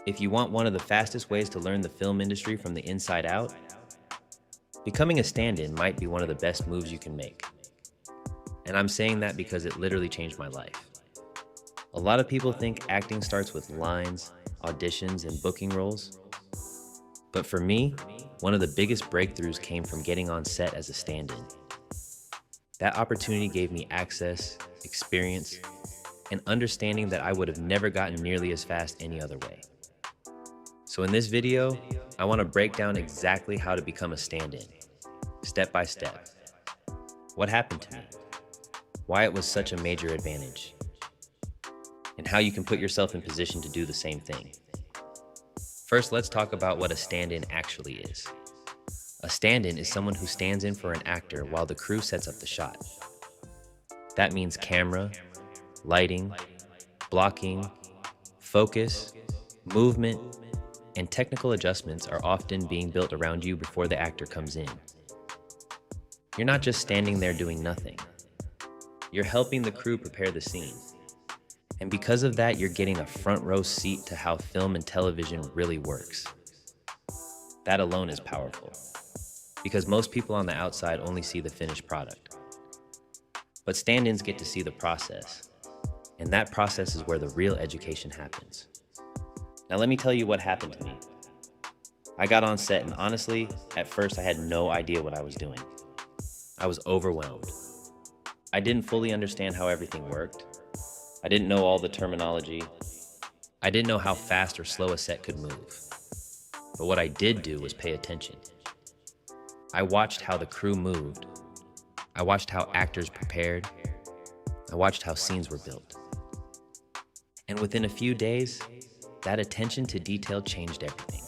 If you want one of the fastest ways to learn the film industry from the inside out, becoming a stand-in might be one of the best moves you can make. And I'm saying that because it literally changed my life. A lot of people think acting starts with lines, auditions, and booking roles. But for me, one of the biggest breakthroughs came from getting on set as a stand-in. That opportunity gave me access, experience, and understanding that I would have never gotten nearly as fast any other way. So in this video, I want to break down exactly how to become a stand-in, step by step. What happened to me, why it was such a major advantage, and how you can put yourself in position to do the same thing. First, let's talk about what a stand-in actually is. A stand-in is someone who stands in for an actor while the crew sets up the shot. That means camera, lighting, blocking, focus, movement, and technical adjustments are often being built around you before the actor comes in. You're not just standing there doing nothing. You're helping the crew prepare the scene. And because of that, you're getting a front row seat to how film and television really works. That alone is powerful, because most people on the outside only see the finished product. But stand-ins get to see the process, and that process is where the real education happens. Now let me tell you what happened to me. I got on set, and honestly, at first I had no idea what I was doing. I was overwhelmed. I didn't fully understand how everything worked. I didn't know all the terminology. I didn't know how fast or slow a set could move. But what I did do was pay attention. I watched how the crew moved. I watched how actors prepared. I watched how scenes were built. And within a few days, that attention to detail changed everything.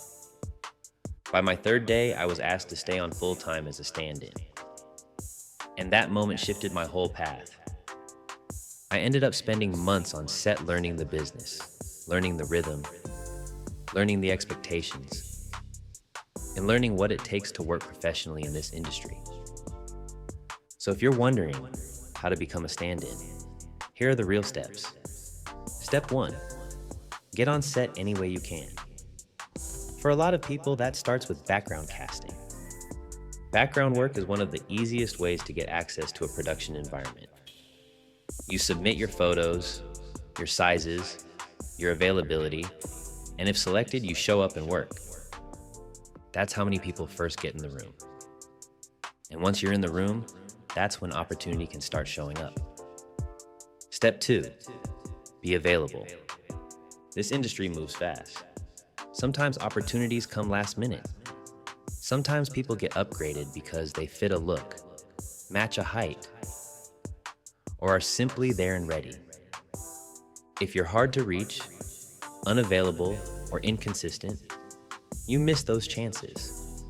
By my third day, I was asked to stay on full-time as a stand-in. And that moment shifted my whole path. I ended up spending months on set learning the business, learning the rhythm, learning the expectations, and learning what it takes to work professionally in this industry. So if you're wondering how to become a stand-in, here are the real steps. Step 1, get on set any way you can. For a lot of people, that starts with background casting. Background work is one of the easiest ways to get access to a production environment. You submit your photos, your sizes, your availability, and if selected, you show up and work. That's how many people first get in the room. And once you're in the room, that's when opportunity can start showing up. Step 2, be available. This industry moves fast. Sometimes opportunities come last minute. Sometimes people get upgraded because they fit a look, match a height, or are simply there and ready. If you're hard to reach, unavailable, or inconsistent, you miss those chances.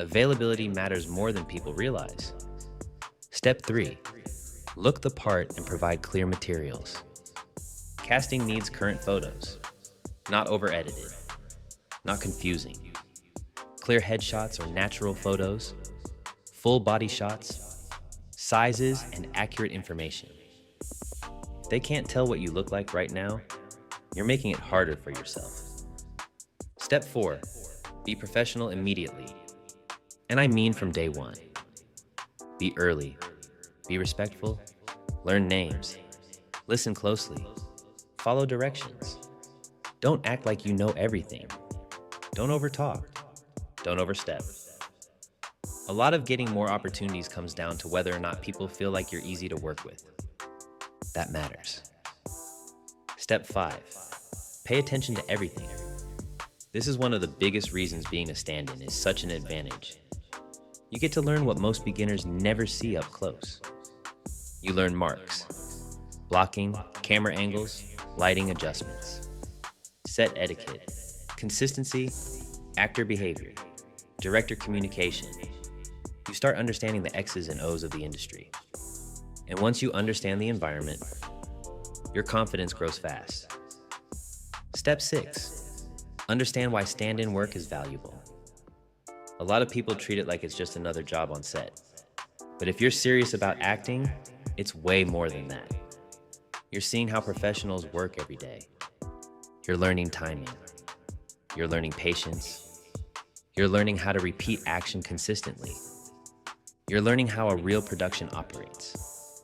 Availability matters more than people realize. Step 3, look the part and provide clear materials. Casting needs current photos, not over-edited, not confusing. Clear headshots or natural photos, full body shots, sizes, and accurate information. If they can't tell what you look like right now, you're making it harder for yourself. Step 4, be professional immediately. And I mean from day one. Be early, be respectful, learn names, listen closely, follow directions. Don't act like you know everything. Don't overtalk, don't overstep. A lot of getting more opportunities comes down to whether or not people feel like you're easy to work with. That matters. Step 5, pay attention to everything. This is one of the biggest reasons being a stand-in is such an advantage. You get to learn what most beginners never see up close. You learn marks, blocking, camera angles, lighting adjustments, set etiquette, consistency, actor behavior, director communication. You start understanding the X's and O's of the industry. And once you understand the environment, your confidence grows fast. Step 6, understand why stand-in work is valuable. A lot of people treat it like it's just another job on set. But if you're serious about acting, it's way more than that. You're seeing how professionals work every day. You're learning timing, You're learning patience. You're learning how to repeat action consistently. You're learning how a real production operates.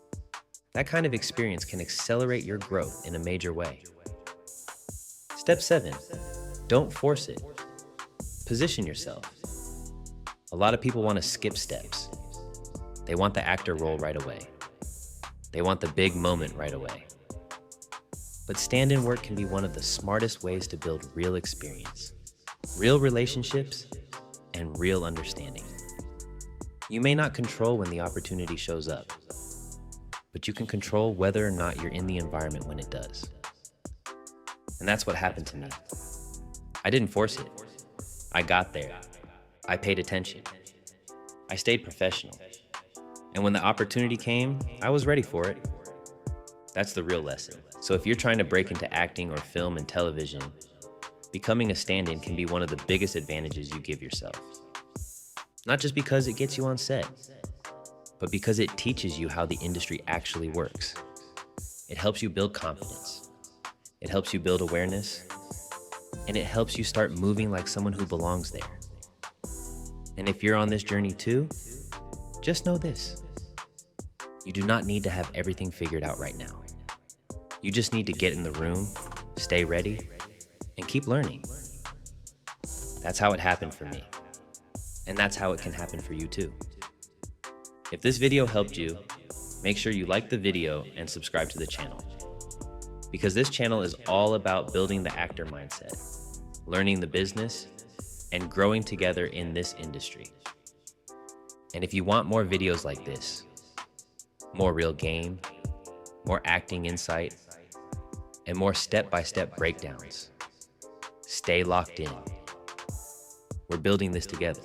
That kind of experience can accelerate your growth in a major way. Step 7, don't force it. Position yourself. A lot of people want to skip steps. They want the actor role right away. They want the big moment right away. But stand-in work can be one of the smartest ways to build real experience, real relationships, and real understanding. You may not control when the opportunity shows up, but you can control whether or not you're in the environment when it does. And that's what happened to me. I didn't force it. I got there. I paid attention. I stayed professional. And when the opportunity came, I was ready for it. That's the real lesson. So if you're trying to break into acting or film and television, becoming a stand-in can be one of the biggest advantages you give yourself. Not just because it gets you on set, but because it teaches you how the industry actually works. It helps you build confidence. It helps you build awareness. And it helps you start moving like someone who belongs there. And if you're on this journey too, just know this. You do not need to have everything figured out right now. You just need to get in the room, stay ready, and keep learning. That's how it happened for me. And that's how it can happen for you too. If this video helped you, make sure you like the video and subscribe to the channel. Because this channel is all about building the actor mindset, learning the business, and growing together in this industry. And if you want more videos like this, more real game, more acting insight, and more step-by-step breakdowns, stay locked in. We're building this together.